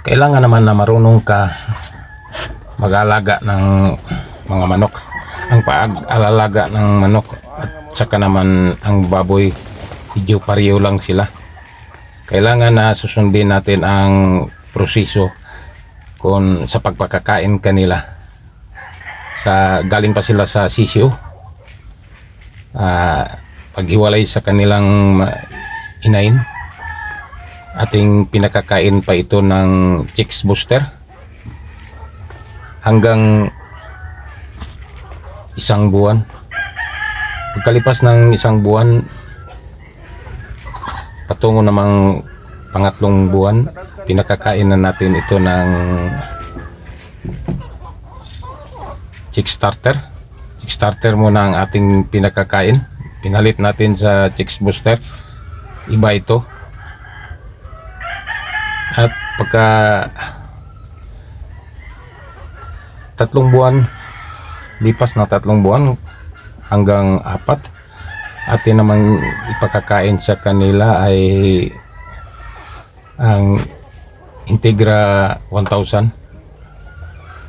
Kailangan naman na marunong ka mag-alaga ng mga manok. Ang pag-alalaga ng manok at saka naman ang baboy, medyo pareho lang sila. Kailangan na susundin natin ang proseso kung sa pagpakakain kanila. Galing pa sila sa sisyo, paghiwalay sa kanilang inain, ating pinakakain pa ito ng chicks booster hanggang 1 buwan. Pagkalipas ng 1 buwan patungo namang 3 buwan, pinakakain na natin ito ng chick starter. Chick starter muna ang ating pinakakain, pinalit natin sa chicks booster, iba ito. At pagka 3 buwan, lipas na 3 buwan hanggang 4, atin namang ipakakain sa kanila ay ang Integra 1000.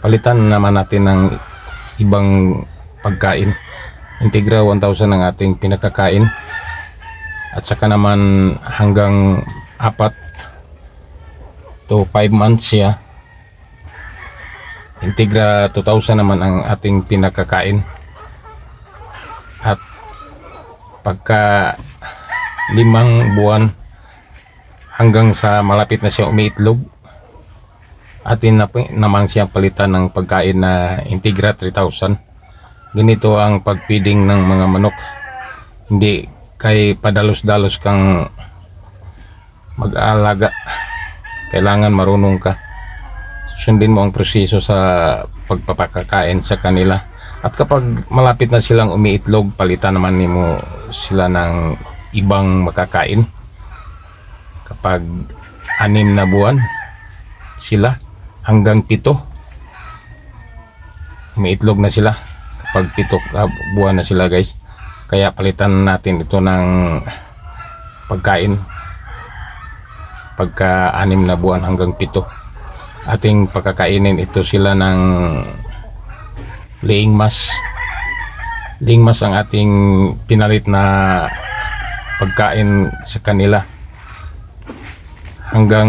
Palitan naman natin ng ibang pagkain. Integra 1000 ang ating pinakakain, at saka naman hanggang 4 to 5 months siya. Integra 2000 naman ang ating pinakakain. At pagka 5 buwan hanggang sa malapit na siya umiitlog, atin naman siya palitan ng pagkain na Integra 3000. Ganito ang pagpiding ng mga manok. Hindi kay padalos-dalos kang mag-aalaga. Kailangan marunong ka. Sundin mo ang proseso sa pagpapakakain sa kanila. At kapag malapit na silang umiitlog, palitan naman mo sila ng ibang makakain. Kapag 6 na buwan sila hanggang 7, umiitlog na sila. Kapag 7 buwan na sila, guys, kaya palitan natin ito ng pagkain. Pagka 6 na buwan hanggang 7, ating pagkakainin ito sila ng laying mass. Laying mass ang ating pinalit na pagkain sa kanila hanggang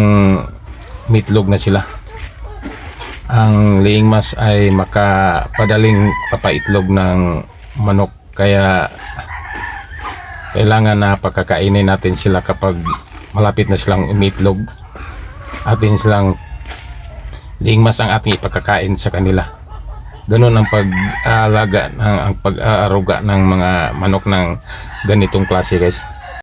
mitlog na sila. Ang laying mass ay makapadaling papaitlog ng manok, kaya kailangan na pagkakainin natin sila kapag malapit na silang umitlog. Atin silang laying mass ang ating ipagkakain sa kanila. Ganun ang pag-aalaga, ang pag-aaruga ng mga manok ng ganitong klase, guys.